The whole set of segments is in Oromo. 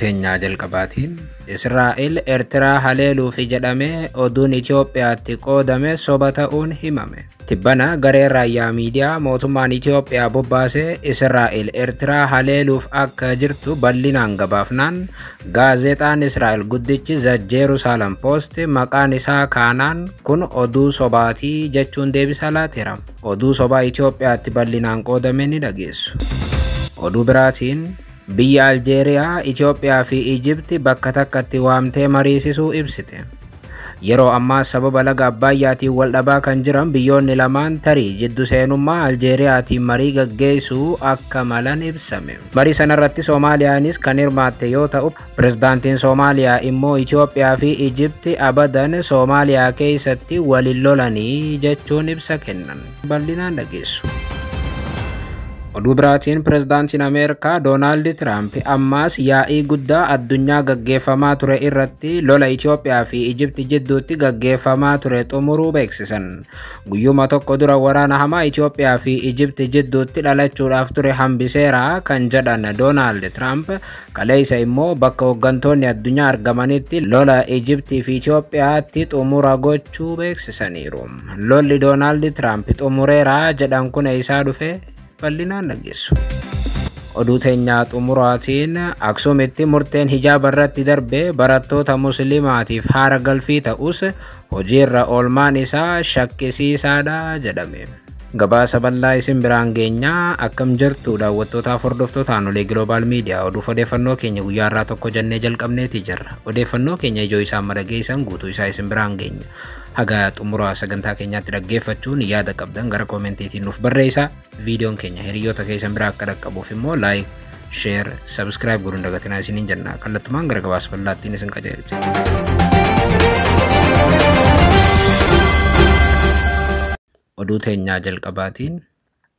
Oduuteenyaa jalqabaatiin Israa'el Eertiraa haleeluufi jedhamee oduun Itoophiyaatti qoodame soba ta'uun himame. Tibbana garee raayyaa miidiyaa mootummaan Itoophiyaa bobbaasee Israa'el Eertiraa haleeluuf akka jirtu bal'inaan gabaafnaan gaazexaan Israa'el guddichi The Jerusalem Post maqaan isaa kaanaan kun oduu sobaatii jechuun deebisaa laateera. Oduu sobaa Itoophiyaatti bal'inaan qoodame ni dhageessu. Oduu biraatiin biyya Aljeeriyaa, Itoophiyaa fi Ijipti bakka takkatti waamtee mariisisuu ibsite. Yeroo ammaa sababa laga Abbayyaatiin wal dhabaa kan jiran biyyoonni lamaan tarii jiddu seenummaa Aljeeriyaatiin marii gaggeessuu akka malan ibsame. Marii sanarratti Soomaaliyaanis kan hirmaatte yoo ta'u, pirezidaantiin Soomaaliyaa immoo Itoophiyaa fi Ijipti abadan Soomaaliyaa keessatti waliin lolanii jechuun ibsa kennan. Bal'inaan dhageessu. Oduu biraatiin pirezidaantiin Ameerikaa Doonaald Tiraamp ammaas yaa'ii guddaa addunyaa gaggeeffamaa ture irratti lola Itoophiyaa fi Ijipti jidduutti gaggeeffamaa ture xumuruu beeksisan. Guyyuma tokko dura waraana hamaa Itoophiyaa fi Ijipti jidduutti dhalachuudhaaf ture hambiseera kan jedhan Doonaald Tiraamp kaleessa immoo bakka hooggantoonni addunyaa argamanitti lola Ijiptii fi Itoophiyaatti xumura gochuu beeksisaniiru. Lolli Doonaald Tiraamp xumureera jedhan kun isaa dhufe bal'inaan dhageessu. Oduu teenyaa xumuraatiin Aksuumitti murteen hijaaba irratti darbe barattoota musliimaatiif haara galfii ta'us hojiirra oolmaan isaa shakkisiisaadha jedhame. Gabaasa bal'aa isin biraan geenyaa akkam jirtu daawwattootaaf hordoftootaan olee Global Media oduuf odeeffannoo keenya guyyaa irraa tokko jennee jalqabneeti jirra. Odeeffannoo keenya ijoo isaan madageessan guutuu isaa isin biraan geenya. Haga xumuraa sagantaa keenyaatti dhaggeeffachuun yaada qabdan gara koomentiitiin nuuf barreessaa. Viidiyoon keenya hiriyoota keessan biraa akka dhaqqabuuf immoo laayik, sheer, sabskiraayib godhuun dagatinaa isiniin jenna. Kallattumaan gara gabaasa bal'aattiin isin qajeelcha. Oduu teenyaa jalqabaatiin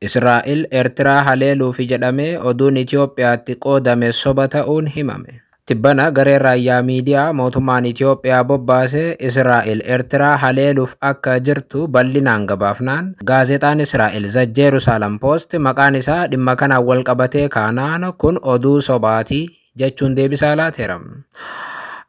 Israa'el Eertiraa haleeluufi jedhamee oduun Itoophiyaatti qoodame soba ta'uun himame. Tibbana garee raayyaa miidiyaa mootummaan Itoophiyaa bobbaasee Israa'el Eertiraa haleeluuf akka jirtu bal'inaan gabaafnaan gaazexaan Israa'el The Jerusalem Post maqaan isaa dhimma kanaan wal qabatee kaanaan kun oduu sobaatii jechuun deebisaa laateera.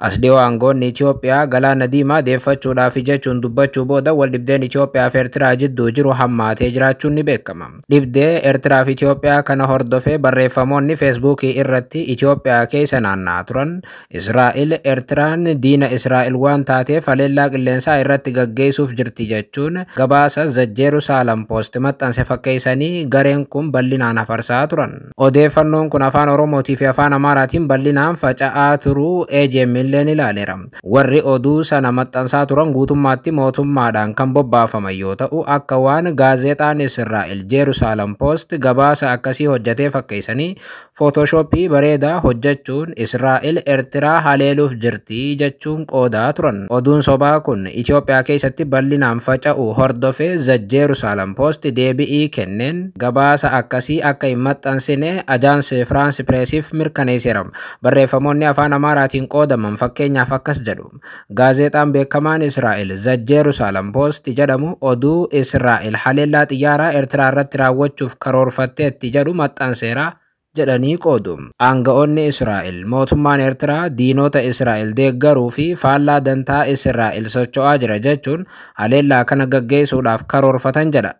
Asdiyoo aangoonni Itoophiyaa galaana diimaa deeffachuudhaaf jechuun dubbachuu booda wal dhibdeen Itoophiyaa fi Eertiraa jidduu jiru hammaatee jiraachuun ni beekama. Dhibdee Eertiraa fi Itoophiyaa kana hordofee barreeffamoonni Feesbuukii irratti Itoophiyaa keessa naanna'aa turan Israa'el Eertiraan diina Israa'el waan taateef haleellaa qilleensaa irratti gaggeessuuf jirti jechuun gabaasa The Jerusalem Post maxxanse fakkeessanii gareen kun bal'inaan afarsaa turan. Odeeffannoon kun afaan Oromootii fi afaan Amaaraatiin bal'inaan faca'aa turuu EJM illeen ilaaleera. Warri oduu sana maxxansaa turan guutummaatti mootummaadhaan kan bobbaafaman yoo ta'u akka waan gaazexaan Israa'el Jerusalem Post gabaasa akkasii hojjetee fakkeessanii Photoshopii bareedaa hojjechuun Israa'el Eertiraa haleeluuf jirti jechuun qoodaa turan. Oduun sobaa kun Itoophiyaa keessatti bal'inaan faca'u hordofee The Jerusalem Post deebi'ii kenneen gabaasa akkasii akka hin maxxansine Ajaansi France Pressiif mirkaneesseera. Barreeffamoonni afaan Amaaraatiin qoodaman fakkeenyaaf akkas jedhu. Gaazexaan beekamaan Israa'el The Jerusalem Post jedhamu oduu Israa'el haleellaa xiyyaaraa Eertiraa irratti raawwachuuf karoorfatteetti jedhu maxxanseera jedhanii qoodu. Aanga'oonni Israa'el mootummaan Eertiraa diinota Israa'el deeggaruu fi faallaa dantaa Israa'el socho'aa jira jechuun haleellaa kana gaggeessuudhaaf karoorfatan jedha.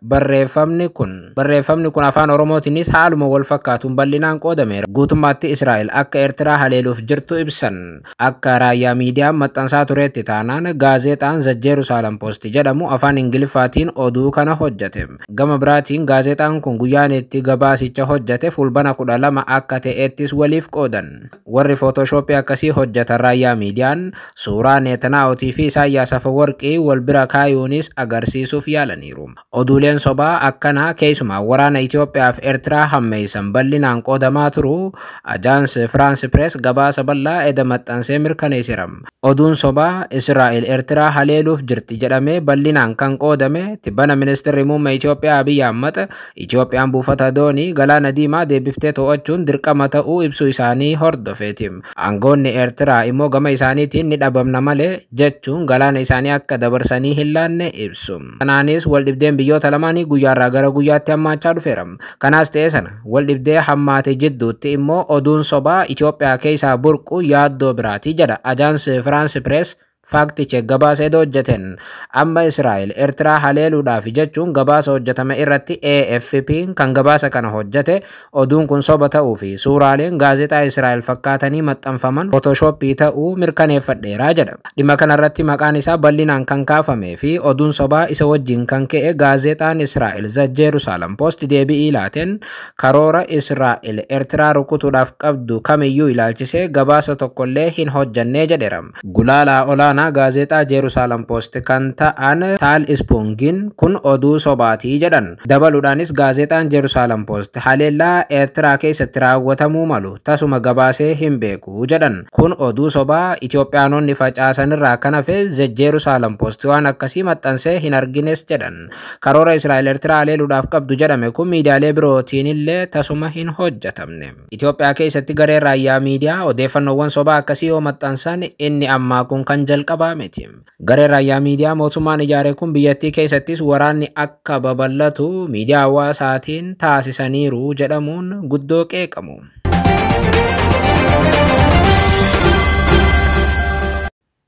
Barreeffamni kun afaan Oromootiinis haaluma wal fakkaatuun bal'inaan qoodameera. Guutummaatti Israa'el akka Eertiraa haleeluuf jirtu ibsan. Akka raayyaa miidiyaan maxxansaa tureetti taanaan gaazexaan The Jerusalem Post jedhamu afaan Ingiliffaatiin oduu kana hojjete. Gama biraatiin gaazexaan kun guyyaan itti gabaasicha hojjete fulbana 12 akka ta'ettis waliif qoodan. Warri Photoshopii akkasii hojjetan raayyaa miidiyaan suuraa Netanyaahuu fi Isaayyaas Afeworqii wal bira kaayuunis agarsiisuuf yaalaniiru. Oduuleen sobaa akkanaa keessumaa waraana Itoophiyaa fi Eertiraa hammeessan bal'inaan qoodamaa turu Ajaansi France Press gabaasa bal'aa eda maxxansee mirkaneesseera. Oduun sobaa Israa'el Eertiraa haleeluuf jirti jedhamee bal'inaan kan qoodame tibbana ministeerri muummee Itoophiyaa Abiy Ahmed Itoophiyaan buufata doonii galaana diimaa deebiftee to'achuu daawwachuun dirqama ta'uu ibsuu isaanii hordofeeti. Aangoonni Eertiraa immoo gama isaaniitiin ni dhabamna malee jechuun galaana isaanii akka dabarsanii hin laanne ibsu. Kanaanis waldhibdeen biyyoota lamaanii guyyaarraa gara guyyaatti hammaachaa dhufeera. Kanaas ta'ee sana waldhibdee hammaate jidduutti immoo oduun sobaa Itoophiyaa keessaa burqu yaaddoo biraati jedha Ajaansi Firaansi Pirees faakti check gabaasa hojjeten. Amma Israa'el Eertiraa haleeluudhaaf jechuun gabaasa hojjetame irratti AFP'n kan gabaasa kana hojjete oduun kun soba ta'uu fi suuraaleen gaazexaa Israa'el fakkaatanii maxxanfaman Photoshooppii ta'uu mirkaneeffadheeraa jedha. Dhimma kanarratti maqaan isaa bal'inaan kan kaafamee fi oduun sobaa isa wajjin kan ka'e gaazexaan Israa'el The Jerusalem Post deebii laateen karoora Israa'el Eertiraa rukutuudhaaf qabdu kamiyyuu ilaalchisee gabaasa tokkollee hin hojjannee jedheera. Gulaalaa olaanaa gaazexaa Jerusalem Post kan ta'an Taal Ispoongin kun oduu sobaatii jedhan. Dabaluudhaanis gaazexaan Jerusalem Post haleellaa Eertiraa keessatti raawwatamuu malu tasuma gabaasee hin beeku jedhan. Kun oduu sobaa Itoophiyaanonni facaasanirraa kan hafe The Jerusalem Post waan akkasii maxxansee hin argines jedhan. Karoora Israa'el Eertiraa haleeluudhaaf qabdu jedhame kun miidiyaalee birootiin illee tasuma hin hojjetamne. Itoophiyaa keessatti gareen raayyaa miidiyaa odeeffannoowwan sobaa akkasii yoo maxxansan inni ammaa kun kan jalqabaa miti. Gareen raayyaa miidiyaa mootummaan ijaare kun biyyattii keessattis waraanni akka babal'atu miidiyaa hawaasaatiin taasisaniiru jedhamuun guddoo qeeqamu.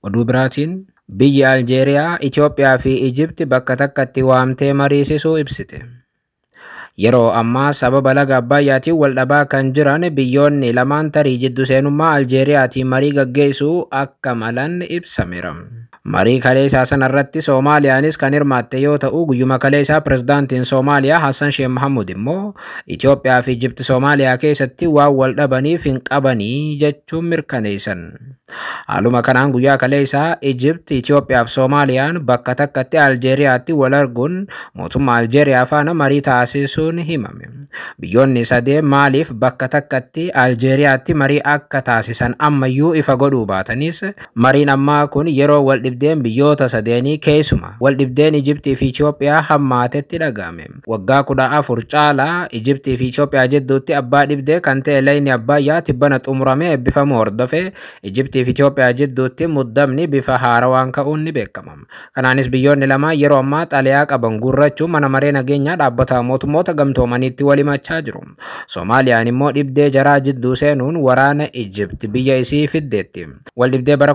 Oduu biraatiin biyyi Aljeeriyaa, Itoophiyaa fi Ijipti bakka takkatti waamtee mariisisuu ibsite. Yeroo ammaa sababa laga Abbayyaatiin wal dhabaa kan jiran biyyoonni lamaan tarii jiddu seenummaa Aljeeriyaatiin marii gaggeessuu akka malan ibsameera. Marii kaleessaa sanarratti Soomaaliyaanis kan hirmaatte yoo ta'u guyyuma kaleessaa pirezidaantiin Soomaaliyaa Hassan Sheikh Mohamud immoo Itoophiyaa fi Ijipti Soomaaliyaa keessatti waan wal dhabaniif hin qabanii jechuun mirkaneessan. Haaluma kanaan guyyaa kaleessaa Ijipti, Itoophiyaa fi Soomaaliyaan bakka takkatti Aljeeriyaatti wal arguun mootummaa Aljeeriyaa faana marii taasisuun himame. Biyyoonni sadeen maaliif bakka takkatti Aljeeriyaatti marii akka taasisan ammayyuu ifa godhuu baatanis mariin ammaa kun yeroo wal dhibdeen biyyoota sadeenii keessuma wal dhibdeen Ijiptii fi Itoophiyaa hammaatetti dhaga'ame. Waggaa 14 caalaa Ijiptii fi Itoophiyaa jidduutti abbaa dhibdee kan ta'e layni Abbayyaa tibbana xumuramee eebbifamu hordofee Ijiptii fi Itoophiyaa jidduutti muddamni bifa haarawaan ka'uun ni beekama. Kanaanis biyyoonni lama yeroo ammaa xalayaa qaban guurrachuun mana maree nageenyaa dhaabbata mootummoota gamtoomaniitti wal himachaa jiru. Soomaaliyaan immoo dhibdee jaraa jidduu seenuun waraana Ijipti biyya isii fiddeetti. Wal dhibdee bara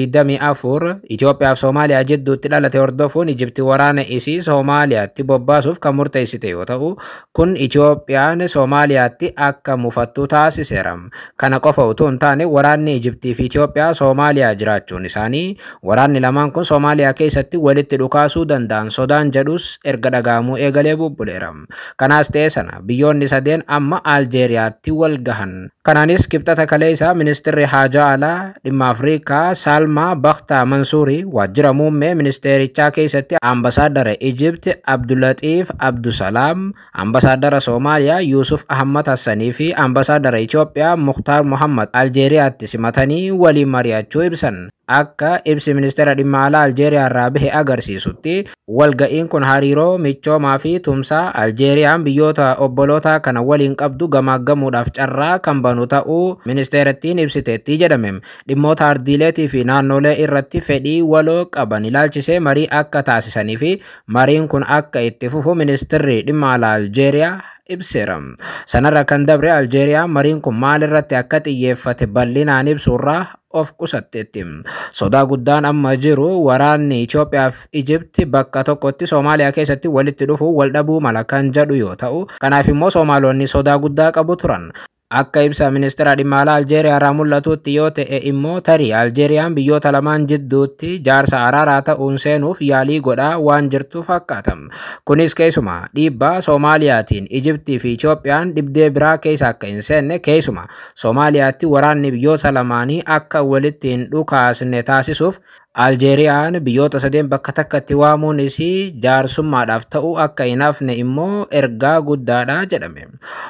2024 Itoophiyaa fi Soomaaliyaa jidduutti dhalate hordofuun Ijipti waraana isii Soomaaliyaatti bobbaasuuf kan murteessite yoo ta'u kun Itoophiyaan Soomaaliyaatti akka mufattu taasiseera. Kana qofa utuu hin taane waraanni Ijiptii fi Itoophiyaa Soomaaliyaa jiraachuun isaanii waraanni lamaan kun Soomaaliyaa keessatti walitti dhukaasuu danda'an sodaan jedhus erga dhagahamuu eegalee bubbuleera. Kanaas ta'ee sana biyyoonni sadeen amma Aljeeriyaatti wal gahan. Kanaanis kibxata kaleessaa ministeerri haajaa alaa dhimma Afrikaa Salmaa Bakhtaa Mansuuri waajjira muummee ministeerichaa keessatti ambasaaddara Ijipti Abdulaxiif Abdusalaam, ambasaaddara Soomaaliyaa Yusuf Ahmad Hassanii fi ambasaaddara Itoophiyaa Mukhtaar Muhammad Aljeeriyaatti simatanii waliin mari'achuu ibsan. Akka ibsi ministeera dhimma alaa Aljeeriyaa irraa bahe agarsiisutti walga'iin kun hariiroo michoomaa fi tumsaa Aljeeriyaan biyyoota obboloota kana waliin qabdu gamaaggamuudhaaf carraa kan banu ta'uu ministeerattiin ibsiteetti jedhame. Dhimmoota ardiileetii fi naannolee irratti fedhii waloo qaban ilaalchisee marii akka taasisanii fi mariin kun akka itti fufu ministeerri dhimma alaa Aljeeriyaa ibseera. Sanarra kan dabre Aljeeriyaa mariin kun maalirratti akka xiyyeeffate bal'inaan ibsuurraa of qusatteetti. Sodaa guddaan amma jiru waraanni Itoophiyaa fi Ijipti bakka tokkotti Soomaaliyaa keessatti walitti dhufuu wal dhabuu mala kan jedhu yoo ta'u kanaaf immoo Soomaalonni sodaa guddaa qabu turan. Akka ibsa ministeera dhimma alaa Aljeeriyaa irraa mul'atutti yoo ta'e immoo tarii Aljeeriyaan biyyoota lamaan jidduutti jaarsa araaraa ta'uun seenuuf yaalii godhaa waan jirtu fakkaata. Kunis keessuma dhiibbaa Soomaaliyaatiin Ijiptii fi Itoophiyaan dhibdee biraa keessa akka hin seenne keessuma Soomaaliyaatti waraanni biyyoota lamaanii akka walitti hin dhukaasne taasisuuf Aljeeriyaan biyyoota sadeen bakka takkatti waamuun isii jaarsummaadhaaf ta'uu akka hin hafne immoo ergaa guddaadha jedhame.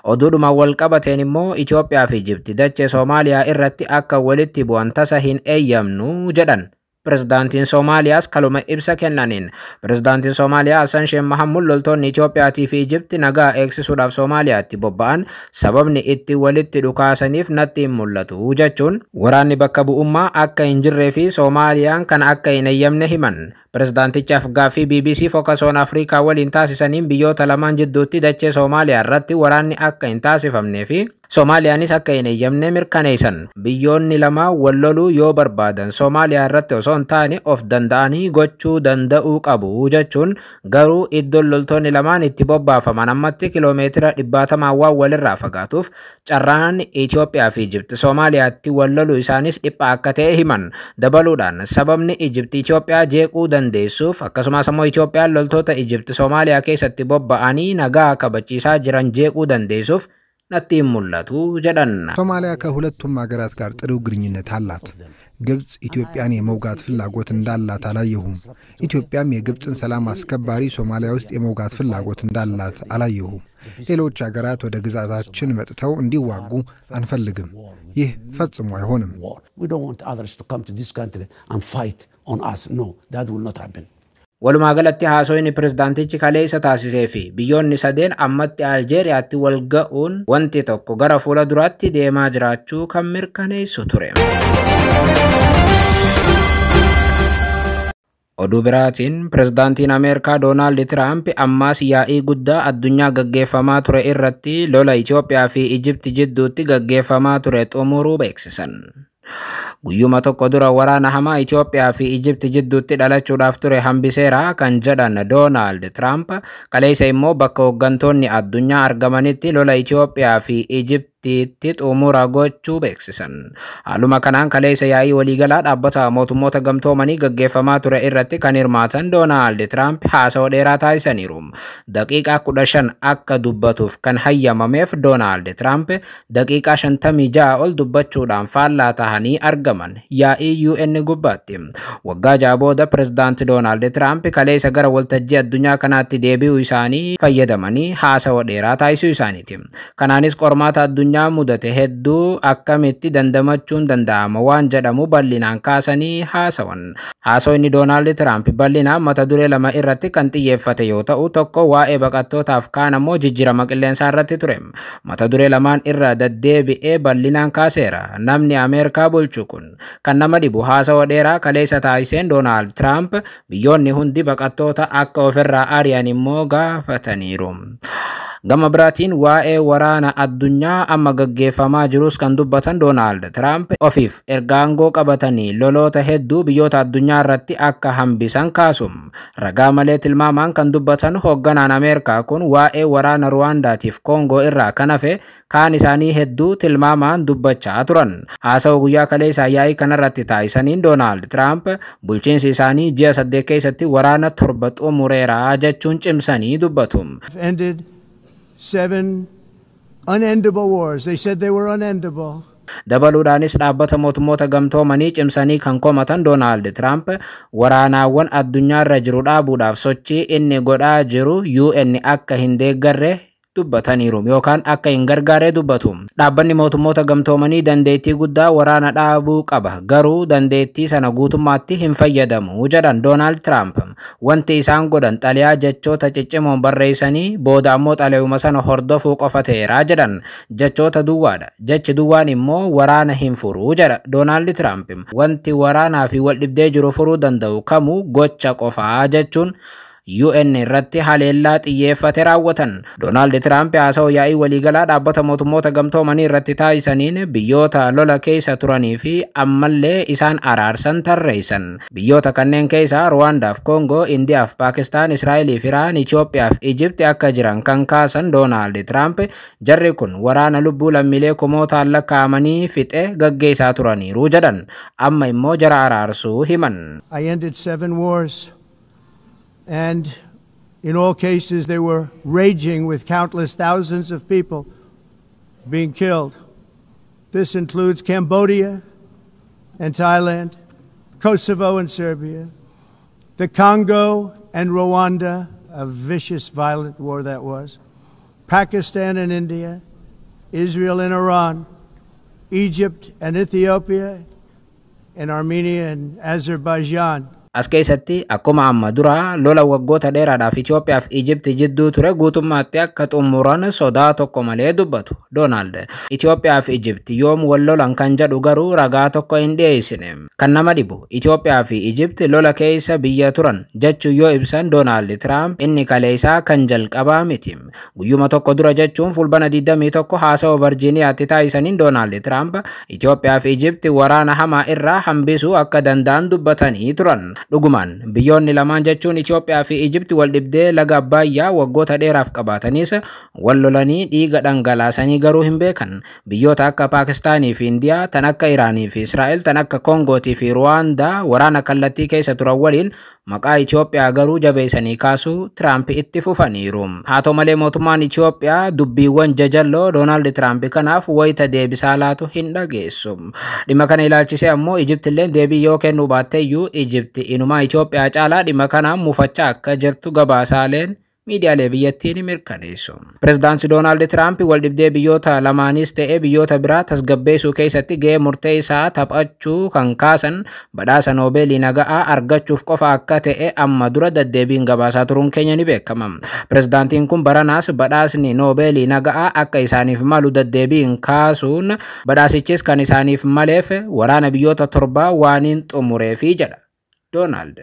Oduudhuma wal qabateen immoo Itoophiyaa fi Ijipti dachee Soomaaliyaa irratti akka walitti bu'an tasa hin eeyyamnu jedhan Pirezidaantiin Soomaaliyaas kaluma ibsa kennaniin. Pirezidaantiin Soomaaliyaa Hassan Sheikh Mohamud loltoonni Itoophiyaatii fi Ijipti nagaa eegsisuudhaaf Soomaaliyaatti bobba'an sababni itti walitti dhukaasaniif natti hin mul'atu jechuun waraanni bakka bu'ummaa akka hin jirree fi Soomaaliyaan kan akka hin eeyyamne himan. Pirezidaantichaaf gaaffii BBC Focus on Africa waliin taasisaniin biyyoota lamaan jidduutti dachee Soomaaliyaa irratti waraanni akka hin taasifamnee fi Soomaaliyaanis akka hin eeyyamne mirkaneessan. Biyyoonni lama wal loluu yoo barbaadan Soomaaliyaa irratti osoo hin taane of danda'anii gochuu danda'uu qabu jechuun garuu iddoon loltoonni lamaan itti bobbaafaman ammatti kiloomeetira 100 waan walirraa fagaatuuf carraan Itoophiyaa fi Ijipti Soomaaliyaatti wal loluu isaanis dhiphaa akka ta'e himan. Dabaluudhaan sababni Ijipti Itoophiyaa jeequu dandeessuuf akkasumas immoo Itoophiyaan loltoota Ijipti Soomaaliyaa keessatti bobba'anii nagaa kabachiisaa jiran jeequu dandeessuuf natti hin mul'atu jedhan. ሶማሊያ ከሁለቱም ሀገራት ጋር ጥሩ ግንኙነት አላት። ግብጽ ኢትዮጵያን የመውጋት ፍላጎት እንዳላት አላየሁም። ኢትዮጵያም የግብጽን ሰላም አስከባሪ ሶማሊያ ውስጥ የመውጋት ፍላጎት እንዳላት አላየሁም። ሌሎች ሀገራት ወደ ግዛታችን መጥተው እንዲዋጉ አንፈልግም። ይህ ፈጽሞ አይሆንም። We don't want others to come to this country and fight on us. No, that will not happen. Walumaa galatti haasoyni pirezidaantichi kaleessa taasisee fi biyyoonni sadeen ammatti Aljeeriyaatti wal ga'uun wanti tokko gara fuula duraatti deemaa jiraachuu kan mirkaneessu ture. Oduu biraatiin pirezidaantiin Ameerikaa Doonaald Tiraamp ammaas yaa'ii guddaa addunyaa gaggeeffamaa ture irratti lola Itoophiyaa fi Ijipti jidduutti gaggeeffamaa ture xumuruu beeksisan. Guyyuma tokko dura waraana hamaa Itoophiyaa fi Ijipti jidduutti dhalachuudhaaf ture hambiseera kan jedhan Doonaald Tiraamp kaleessa immoo bakka hooggantoonni addunyaa argamanitti lola Itoophiyaa fi Ijipti xumura gochuu beeksisan. Haaluma kanaan kaleessa yaa'ii waliigalaa dhaabbata mootummoota gamtoomanii gaggeeffamaa ture irratti kan hirmaatan Doonaald Tiraamp haasawaa dheeraa taasisaniiru. Daqiiqaa 15 akka dubbatuuf kan hayyamameef Doonaald Tiraamp daqiiqaa 56 ol dubbachuudhaan faallaa tahanii argaman yaa'ii UN gubbaatti. Waggaa ja'a booda pirezidaanti Doonaald Tiraamp kaleessa gara waltajjii addunyaa kanaatti deebi'uu isaanii fayyadamanii haasawaa dheeraa taasisuu isaaniiti. Kanaanis qormaata addunyaa mudate hedduu akkamitti dandamachuun danda'ama waan jedhamu bal'inaan kaasanii haasawan. Haasawni Doonaald Tiraamp bal'inaan mata duree lama irratti kan xiyyeeffate yoo ta'u tokko waa'ee baqattootaaf kaan ammoo jijjiirama qilleensaa irratti ture. Mata duree lamaan irra deddeebi'ee bal'inaan kaaseera. Namni Ameerikaa bulchu kun kan nama dhibu haasawaa dheeraa kaleessa taasiseen Doonaald Tiraamp biyyoonni hundi baqattoota akka ofirraa ari'an immoo gaafataniiru. Gama biraatiin waa'ee waraana addunyaa amma gaggeeffamaa jirus kan dubbatan Doonaald Tiraamp ofiif erga aangoo qabatanii loloota hedduu biyyoota addunyaa irratti akka hambisan kaasu. Ragaa malee tilmaamaan kan dubbatan hoogganaan Ameerikaa kun waa'ee waraana Ruwaandaatiif Koongoo irraa kan hafe kaan isaanii hedduu tilmaamaan dubbachaa turan. Haasawaa guyyaa kaleessaa yaa'ii kanarratti taasisaniin Doonaald Tiraamp bulchiinsi isaanii ji'a 8 keessatti waraana 7 xumureera jechuun cimsanii dubbatu. 7 unendable wars. They said they were unendable. Dabaluudhaanis dhaabbata mootummoota gamtoomanii cimsanii kan komatan Doonaald Tiraamp waraanaawwan addunyaa irra jiru dhaabuudhaaf sochii inni godhaa jiru UN akka hin deeggarre dubbataniiru yookaan akka hin gargaaree dubbatu. Dhaabbanni mootummoota gamtoomanii dandeettii guddaa waraana dhaabuu qaba garuu dandeettii sana guutummaatti hin fayyadamu jedhan Doonaald Tiraamp. Wanti isaan godhan xaliyaa jechoota ciccimoon barreessanii booda ammoo xaliyuma sana hordofuu qofa ta'eera jedhan. Jechoota duwwaadha. Jechi duwwaan immoo waraana hin furu jedha Doonaald Tiraamp. Wanti waraanaa fi wal dhibdee jiru furuu danda'u kamuu gocha qofaa jechuun UN irratti haleellaa xiyyeeffate raawwatan. Doonaald Tiraamp haasawaa yaa'ii waliigalaa dhaabbata mootummoota gamtoomanii irratti taasisaniin biyyoota lola keessa turanii fi ammallee isaan araarsan tarreessan. Biyyoota kanneen keessaa Ruwaandaaf Koongoo, Indiyaaf Paakistaan, Israa'eliif Iraan, Itoophiyaaf Ijipti akka jiran kan kaasan Doonaald Tiraamp jarri kun waraana lubbuu lammiilee kumootaan lakkaa'amanii fixe gaggeessaa turaniiru jedhan. Amma immoo jara araarsuu himan. I ended 7 wars. And in all cases, they were raging with countless thousands of people being killed. This includes Cambodia and Thailand, Kosovo and Serbia, the Congo and Rwanda, a vicious, violent war that was, Pakistan and India, Israel and Iran, Egypt and Ethiopia, in Armenia and Azerbaijan. As keessatti akkuma amma dura lola waggoota dheeraadhaaf Itoophiyaa fi Egypt jidduu ture guutummaatti akka xumuran sodaa tokko malee dubbatu Donald. Itoophiyaa fi Egypt yoom wal lolan kan jedhu garuu ragaa tokko hin dhiyeessine. Kan nama dhibu Itoophiyaa fi Egypt lola keessa biyya turan jechuu yoo ibsan Donald Trump inni kaleessaa kan jalqabaa miti. Guyyuma tokko dura jechuun fulbana 21 haasawaa Virgiiniyaatti taasisaniin Donald Trump Itoophiyaa fi Egypt waraana hamaa irraa hambisuu akka danda'an dubbatanii turan. Dhugumaan biyyoonni lamaan jechuun Itoophiyaa fi Egypt wal dhibdee laga Abbayyaa waggoota dheeraaf qabaatanis wal lolanii dhiiga dhangalaasanii garuu hin beekan. Biyyoota akka Paakistaanii fi Indiyaa, tan akka Iraanii fi Israa'el, tan akka Koongootii fi Ruwaandaa waraana kallattii keessa turan waliin maqaa Itoophiyaa garuu jabeessanii kaasuu Trump itti fufaniiru. Haa ta'u malee mootummaan Itoophiyaa dubbiiwwan jajalloo Donald Trump kanaaf wayita deebisaa laatu hin dhageessu. Dhimma kana ilaalchisee ammoo Egypt illee deebii yoo kennuu baatteeyyuu Egypt inuma Itoophiyaa caalaa dhimma kanaan mufachaa akka jirtu gabaasaaleen miidiyaalee biyyattiin mirkaneessu. Pireezidaantii Donald Trump wal dhibdee biyyoota lamaanis ta'ee biyyoota biraa tasgabbeessuu keessatti gahee murteessaa taphachuu kan kaasan badhaasa Noobeelii nagaa argachuuf qofa akka ta'e amma dura deddeebiin gabaasaa turuun keenya ni beekama. Pireezidaantiin kun baranaas badhaasni Noobeelii nagaa akka isaaniif malu deddeebiin kaasuun badhaasichis kan isaaniif maleef waraana biyyoota torbaa waaniin xumureefi jedha Donald.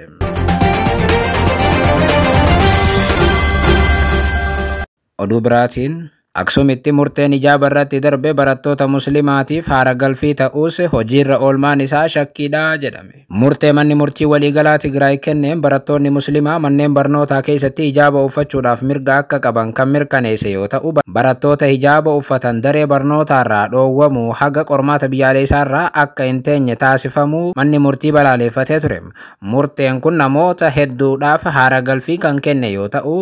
Oduu biraatiin Aksumitti murteen ijaaba irratti darbe barattoota muslimaatiif haara galfii ta'uus hojiirra oolmaan isaa shakkiidha jedhame. Murtee manni murtii waliigalaa Tigraay kenneen barattoonni muslimaa manneen barnootaa keessatti ijaaba uffachuudhaaf mirga akka qaban kan mirkaneesse yoo ta'u barattoota ijaaba uffatan daree barnootaarraa dhoowwamuu haga qormaata biyyaalessaarraa akka hin teenye taasifamuu manni murtii balaaleffatee ture. Murteen kun namoota hedduudhaaf haara galfii kan kenne yoo ta'u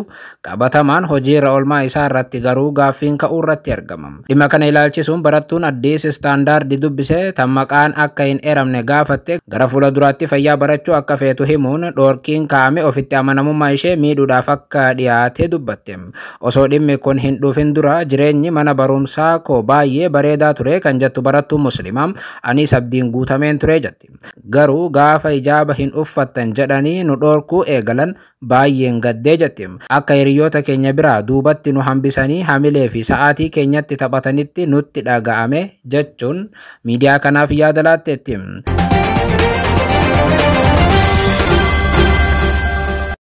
qabatamaan hojiirra oolmaa isaa irratti garuu gaaffiin ka'uu irratti argama. Dhimma kana ilaalchisuun barattuun Addis Istaandaardi dubbise tan maqaan akka hin eramne gaafatte gara fuulduraatti fayyaa barachuu akka feetu himuun dhoorkiin kaa'ame ofitti amanamummaa ishee miidhuudhaaf akka dhiyaate dubbatte. Osoo dhimmi kun hin dhufin dura jireenyi mana barumsaa koo baay'ee bareedaa ture kan jettu barattuun muslimaa anis abdiin guutameen ture jetti. Garuu gaafa ijaaba hin uffattan jedhanii nu dhoorkuu eegalan baay'een gaddee jetti. Akka hiriyoota keenya biraa duubatti nu hambisanii hamilee fi sa'aatii keenyatti taphatanitti nutti dhaga'ame jechuun miidiyaa kanaaf yaada laatteetti.